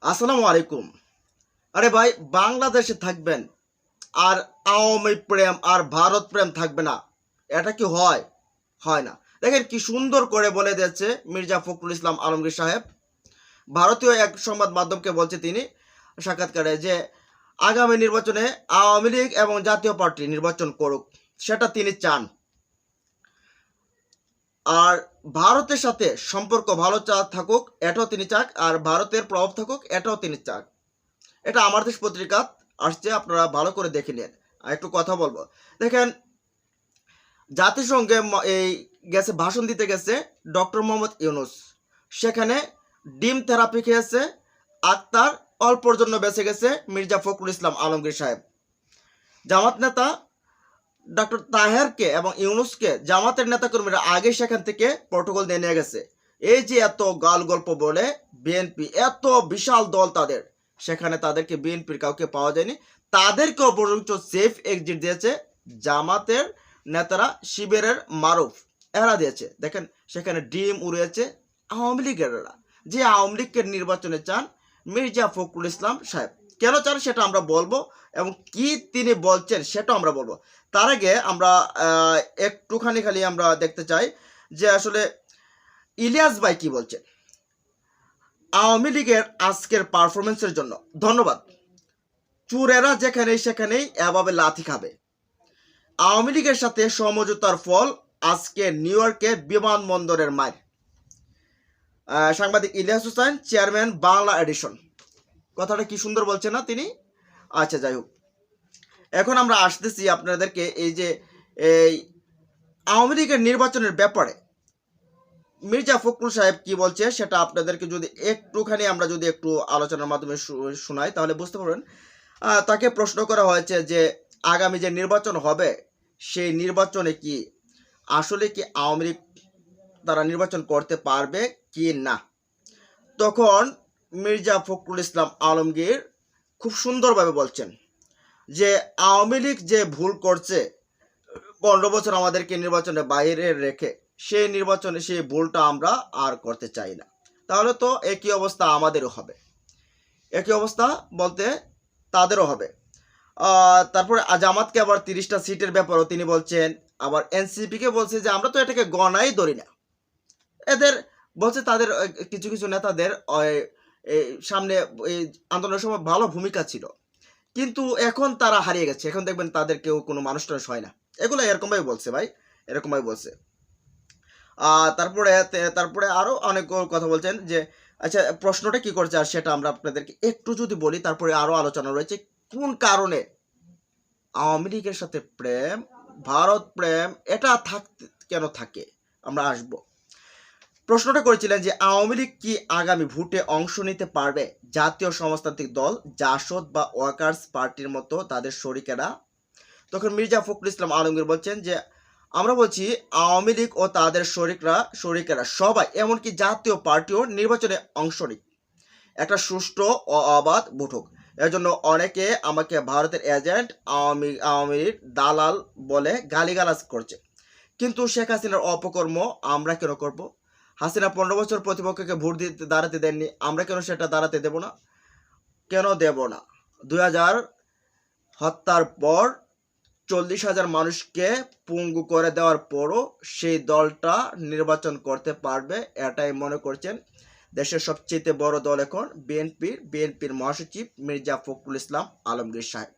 আসসালামু আলাইকুম। আরে ভাই, বাংলাদেশে থাকবেন আর আওয়ামী প্রেম আর ভারত প্রেম থাকবে না, এটা কি হয়? হয় না। দেখেন কি সুন্দর করে বলে দিয়েছে মির্জা ফখরুল ইসলাম আলমগীর সাহেব। ভারতীয় এক সংবাদ মাধ্যমকে বলছে তিনি সাক্ষাৎকারে যে আগামী নির্বাচনে আওয়ামী লীগ এবং জাতীয় পার্টি নির্বাচন করুক, সেটা তিনি চান। আর ভারতের সাথে সম্পর্ক ভালো থাকুক, এটাও তিনি চাক। আর ভারতের প্রভাব থাকুক, এটাও তিনি চাক। এটা আমার দেশ পত্রিকা আসছে, আপনারা ভালো করে দেখে নিন। আর একটু কথা বলবো। দেখেন, জাতিসংঘে এই গেছে, ভাষণ দিতে গেছে ডক্টর মোহাম্মদ ইউনুস। সেখানে ডিম থেরাপি খেয়েছে আক্তার, অল্পর জন্য বেঁচে গেছে মির্জা ফখরুল ইসলাম আলমগীর সাহেব। জামাত নেতা ডক্টর তাহেরকে এবং ইউনুসকে জামাতের নেতাকর্মীরা আগে সেখান থেকে প্রটোকল দিয়ে নিয়ে গেছে। এই যে এত গাল গল্প বলে বিএনপি, এত বিশাল দল তাদের, সেখানে তাদেরকে বিএনপির কাউকে পাওয়া যায়নি। তাদেরকেও বরঞ্চ সেফ এক্সিট দিয়েছে জামাতের নেতারা, শিবিরের মারুফ, এরা দিয়েছে। দেখেন, সেখানে ডিম উড়িয়েছে আওয়ামী লীগেরা, যে আওয়ামী লীগের নির্বাচনে চান মির্জা ফখরুল ইসলাম সাহেব। কেন চান সেটা আমরা বলবো, এবং কি তিনি বলছেন সেটাও আমরা বলবো। তার আগে আমরা একটুখানি খালি আমরা দেখতে চাই যে আসলে ইলিয়াস ভাই কি বলছেন আওয়ামী লীগের আজকের পারফরমেন্সের জন্য। ধন্যবাদ। চুরেরা যেখানেই সেখানেই এভাবে লাথি খাবে। আওয়ামী লীগের সাথে সমঝোতার ফল আজকে নিউ ইয়র্কে বিমানবন্দরের মাইর। সাংবাদিক ইলিয়াস হোসেন, চেয়ারম্যান, বাংলা এডিশন। কথাটা কি সুন্দর বলছে না তিনি? আচ্ছা, যাই হোক, এখন আমরা আসতেছি আপনাদেরকে এই যে এই আওয়ামী লীগের নির্বাচনের ব্যাপারে মির্জা ফখরুল সাহেব কি বলছে সেটা আপনাদেরকে যদি একটুখানি আমরা যদি একটু আলোচনার মাধ্যমে শোনাই তাহলে বুঝতে পারবেন। তাকে প্রশ্ন করা হয়েছে যে আগামী যে নির্বাচন হবে সেই নির্বাচনে কি আসলে কি আওয়ামী লীগ তারা নির্বাচন করতে পারবে কি না। তখন মির্জা ফখরুল ইসলাম আলমগীর খুব সুন্দরভাবে বলছেন যে আওয়ামী লীগ যে ভুল করছে 15 বছর আমাদেরকে নির্বাচনে বাইরে রেখে, সেই নির্বাচনে সেই ভুলটা আমরা আর করতে চাই না। তাহলে তো একই অবস্থা আমাদেরও হবে। একই অবস্থা বলতে তাদেরও হবে। তারপরে জামাতকে আবার 30টা সিটের ব্যাপারেও তিনি বলছেন। আবার এনসিপিকে বলছে যে আমরা তো এটাকে গণাই ধরি না। এদের বলছে তাদের কিছু কিছু নেতাদের সামনে এই আন্দোলনের সময় ভালো ভূমিকা ছিল, কিন্তু এখন তারা হারিয়ে গেছে। এখন দেখবেন তাদের কেউ কোনো মানুষ টানুষ হয় না। এগুলো এরকমভাবে বলছে ভাই, এরকমভাবে বলছে। তারপরে তারপরে আরও অনেক কথা বলছেন যে আচ্ছা, প্রশ্নটা কি করছে আর সেটা আমরা আপনাদেরকে একটু যদি বলি, তারপরে আরও আলোচনা রয়েছে কোন কারণে আওয়ামী লীগের সাথে প্রেম, ভারত প্রেম এটা থাকতে কেন থাকে, আমরা আসব। প্রশ্নটা করেছিলেন যে আওয়ামী লীগ কি আগামী ভোটে অংশ নিতে পারবে জাতীয় সমাজতান্ত্রিক দল, জাসদ বা ওয়ার্কার্স পার্টির মতো তাদের শরিকেরা। তখন মির্জা ফখরুল ইসলাম আলমগীর বলছেন যে আমরা বলছি আওয়ামী লীগ ও তাদের শরিকেরা সবাই, এমনকি জাতীয় পার্টিও নির্বাচনে অংশ নিক, একটা সুষ্ঠু ও অবাধ ভোট হোক। এর জন্য অনেকে আমাকে ভারতের এজেন্ট, আওয়ামীর দালাল বলে গালিগালাজ করছে। কিন্তু শেখ হাসিনার অপকর্ম আমরা কেন করব? হাসিনা 15 বছর প্রতিপক্ষকে ভোট দিতে দাঁড়াতে দেননি, আমরা কেন সেটা দাঁড়াতে দেব না? কেন দেব না? 2000 হত্যার পর 40,000 মানুষকে পঙ্গু করে দেওয়ার পরও সেই দলটা নির্বাচন করতে পারবে, এটাই মনে করছেন দেশের সবচেয়ে বড় দল এখন বিএনপির মহাসচিব মির্জা ফখরুল ইসলাম আলমগীর সাহেব।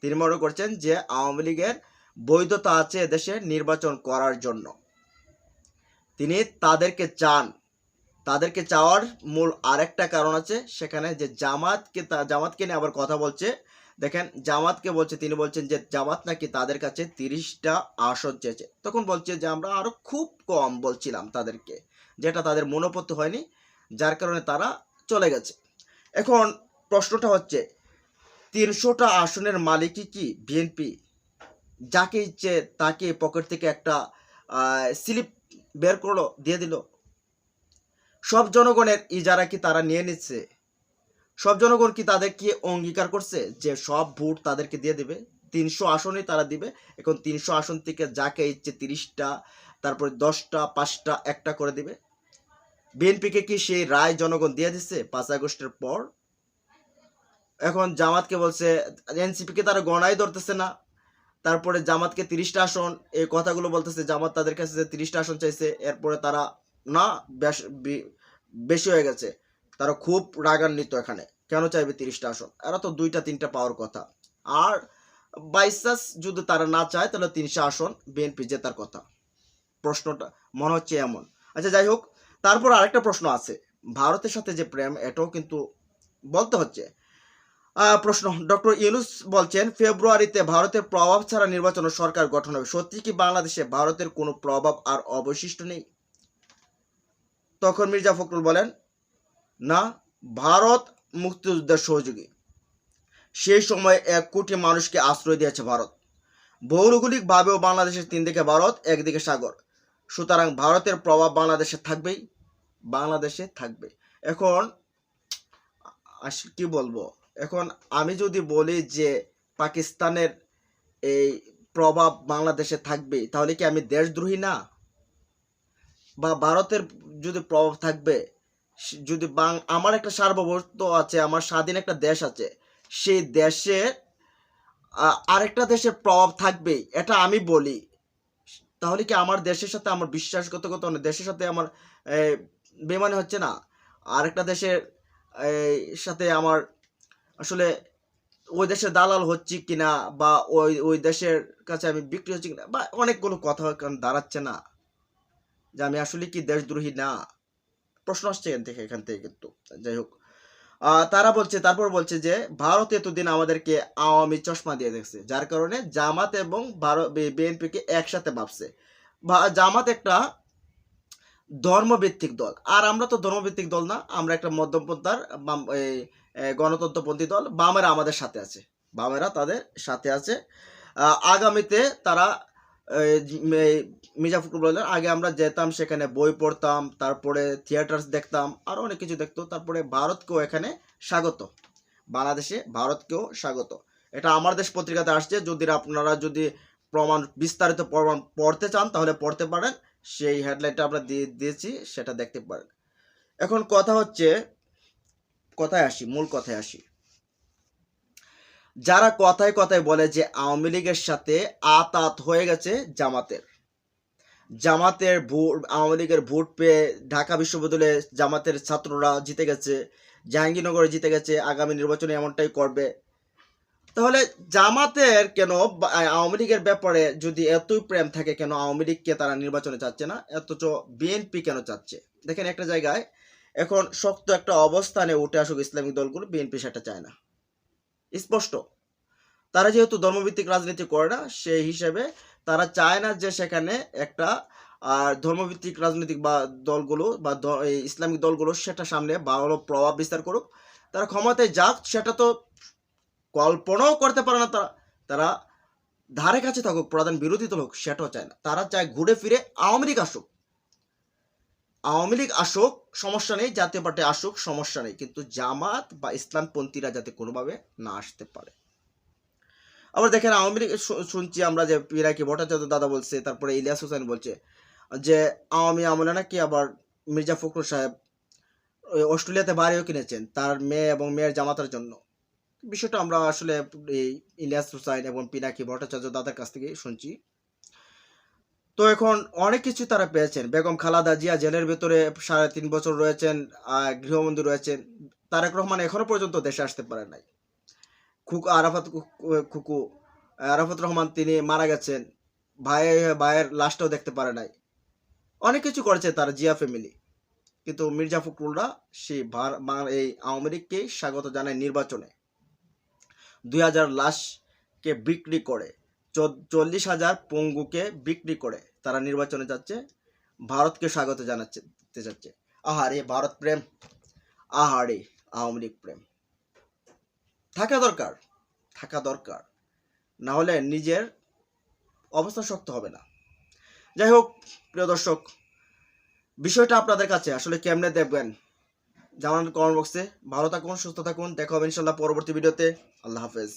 তিনি মনে করছেন যে আওয়ামী লীগের বৈধতা আছে দেশে নির্বাচন করার জন্য। তিনি তাদেরকে চান। তাদেরকে চাওয়ার মূল আরেকটা কারণ আছে সেখানে, যে জামাতকে নিয়ে আবার কথা বলছে। দেখেন, জামাতকে বলছে, তিনি বলছেন যে জামাত নাকি তাদের কাছে 30টা আসন চেয়েছে। তখন বলছে যে আমরা আরো খুব কম বলছিলাম তাদেরকে, যেটা তাদের মনোপত্য হয়নি, যার কারণে তারা চলে গেছে। এখন প্রশ্নটা হচ্ছে 300টা আসনের মালিকই কি বিএনপি? যাকে ইচ্ছে তাকে পকেট থেকে একটা স্লিপ বের করলো, দিয়ে দিল। সব জনগণের ইজারা কি তারা নিয়ে নিচ্ছে? সব জনগণ কি তাদেরকে অঙ্গীকার করছে যে সব ভোট তাদেরকে দিয়ে দেবে? 300 আসনই তারা দিবে। এখন 300 আসন থেকে যাকে ইচ্ছে 30টা, তারপরে 10টা, 5টা, একটা করে দিবে। বিএনপিকে কি সেই রায় জনগণ দিয়ে দিচ্ছে 5 আগস্টের পর? এখন জামাতকে বলছে, এনসিপিকে তারা গণাই ধরতেছে না। তারপরে জামাতকে 30টা আসন, এই কথাগুলো বলতেছে, জামাত তাদের কাছে 30টা আসন চাইছে, এরপরে তারা না বেশি হয়ে গেছে, তারা খুব রাগান্বিত। এখানে কেন চাইবে 30টা আসন? এরা তো 2টা-3টা পাওয়ার কথা। আর বাইচান্স যদি তারা না চায় তাহলে 300 আসন বিএনপি জেতার কথা। প্রশ্নটা মনে হচ্ছে এমন। আচ্ছা, যাই হোক, তারপর আরেকটা প্রশ্ন আছে, ভারতের সাথে যে প্রেম, এটাও কিন্তু বলতে হচ্ছে। প্রশ্ন, ডক্টর ইউনূস বলছেন ফেব্রুয়ারিতে ভারতের প্রভাব ছাড়া নির্বাচন ও সরকার গঠন হবে। সত্যি কি বাংলাদেশে ভারতের কোনো প্রভাব আর অবশিষ্ট নেই? তখন মির্জা ফখরুল বলেন, না, ভারত মুক্তিযুদ্ধের সহযোগী। সেই সময় 1 কোটি মানুষকে আশ্রয় দিয়েছে ভারত। ভৌগোলিকভাবেও বাংলাদেশের 3 দিকে ভারত, একদিকে সাগর। সুতরাং ভারতের প্রভাব বাংলাদেশে থাকবে। এখন কি বলবো, এখন আমি যদি বলি যে পাকিস্তানের এই প্রভাব বাংলাদেশে থাকবে, তাহলে কি আমি দেশদ্রোহী না? বা ভারতের যদি প্রভাব থাকবে, যদি আমার একটা সার্বভৌমত্ব আছে, আমার স্বাধীন একটা দেশ আছে, সেই দেশে আরেকটা দেশের প্রভাব থাকবে, এটা আমি বলি, তাহলে কি আমার দেশের সাথে আমার বিশ্বাসঘাতকতা, দেশের সাথে আমার বেমানি হচ্ছে না? আরেকটা দেশের সাথে আমার আসলে ওই দেশের দালাল হচ্ছে কিনা, বা ওই দেশের কাছে আমি বিক্রি হচ্ছে কিনা, বা অনেকগুলো কথা দাঁড়াচ্ছে না যে আমি আসলে কি দেশদ্রোহী না? প্রশ্ন আসছে এখান থেকে কিন্তু। যাই হোক, তারপর বলছে যে ভারত এতদিন আমাদেরকে আওয়ামী চশমা দিয়ে দেখছে, যার কারণে জামাত এবং বিএনপিকে একসাথে ভাবছে। জামাত একটা ধর্মভিত্তিক দল, আর আমরা তো ধর্মভিত্তিক দল না, আমরা একটা মধ্যমপন্থার গণতন্ত্রপন্থী দল। বামেরা আমাদের সাথে আছে, বামেরা তাদের সাথে আছে। আগামীতে তারা মির্জা ফখরুল বললেন, আগে আমরা যেতাম সেখানে বই পড়তাম, তারপরে থিয়েটার দেখতাম, আরো অনেক কিছু দেখতো। তারপরে ভারতকেও এখানে স্বাগত, বাংলাদেশে ভারতকেও স্বাগত। এটা আমার দেশ পত্রিকাতে আসছে, যদি আপনারা প্রমাণ, বিস্তারিত প্রমাণ পড়তে চান তাহলে পড়তে পারেন, সেই হেডলাইনটা আমরা দিয়েছি, সেটা দেখতে পারেন। এখন কথা হচ্ছে, মূল কথায় আসি। যারা কথায় কথায় বলে যে আওয়ামী লীগের সাথে আতাত হয়ে গেছে জামাতের আওয়ামী লীগের ভোট পেয়ে ঢাকা বিশ্ববিদ্যালয়ে জামাতের ছাত্ররা জিতে গেছে, জাহাঙ্গীরনগরে জিতে গেছে, আগামী নির্বাচনে এমনটাই করবে, তাহলে জামাতের কেন আওয়ামী লীগের ব্যাপারে যদি এতই প্রেম থাকে, কেন আওয়ামী লীগকে তারা নির্বাচনে চাচ্ছে না, অথচ বিএনপি কেন চাচ্ছে? দেখেন, একটা জায়গায় এখন শক্ত একটা অবস্থানে উঠে আসুক ইসলামিক দলগুলো, বিএনপি সেটা চায় না, স্পষ্ট। তারা যেহেতু ধর্মভিত্তিক রাজনীতি করে না, সেই হিসেবে তারা চায় না যে সেখানে একটা ধর্মভিত্তিক রাজনৈতিক বা দলগুলো বা ইসলামিক দলগুলো সেটা সামনে ভালো প্রভাব বিস্তার করুক। তারা ক্ষমতায় যাক, সেটা তো কল্পনাও করতে পারে না। তারা ধারে কাছে থাকুক, প্রধান বিরোধী দল হোক, সেটাও চায় না। তারা চায় ঘুরে ফিরে আওয়ামী লীগ আসুক, সমস্যা নেই, জাতীয় পার্টি আসুক, সমস্যা নেই, কিন্তু জামাত বা ইসলামপন্থীরা যাতে কোনোভাবে না আসতে পারে। আবার দেখেন, আওয়ামী লীগ শুনছি আমরা যে পিনাকি ভট্টাচার্য দাদা বলছে, তারপরে ইলিয়াস হোসেন বলছে যে আওয়ামী আমলে নাকি আবার মির্জা ফখরুল সাহেব অস্ট্রেলিয়াতে বাড়িও কিনেছেন তার মেয়ে এবং মেয়ের জামাতার জন্য। বিষয়টা আমরা আসলে এই ইলিয়াস হোসেন এবং পিনাকি ভট্টাচার্য দাদার কাছ থেকে শুনছি। তো এখন অনেক কিছু তারা পেয়েছেন। বেগম খালেদা জিয়া জেলের ভেতরে 3.5 বছর রয়েছেন, গৃহবন্দী রয়েছেন। তারেক রহমান এখনো পর্যন্ত দেশে আসতে পারে নাই। আরাফাত রহমান তিনি মারা গেছেন, ভাইয়ের লাশটাও দেখতে পারে নাই। অনেক কিছু করেছে তার জিয়া ফ্যামিলি, কিন্তু মির্জা ফখরুলরা সেই এই আওয়ামী লীগকেই স্বাগত জানায় নির্বাচনে। 2000 লাশকে বিক্রি করে, 40,000 পঙ্গুকে বিক্রি করে তারা নির্বাচনে যাচ্ছে, ভারতকে স্বাগত জানাতে যাচ্ছে। আহারে ভারত প্রেম, আহারে আওয়ামী লীগ প্রেম। থাকা দরকার, না হলে নিজের অবস্থা শক্ত হবে না। যাই হোক, প্রিয় দর্শক, বিষয়টা আপনাদের কাছে আসলে কেমনে দেখবেন জানান কমেন্ট বক্সে। ভালো থাকুন, সুস্থ থাকুন, দেখা হবে ইনশাল্লাহ পরবর্তী ভিডিওতে। আল্লাহ হাফেজ।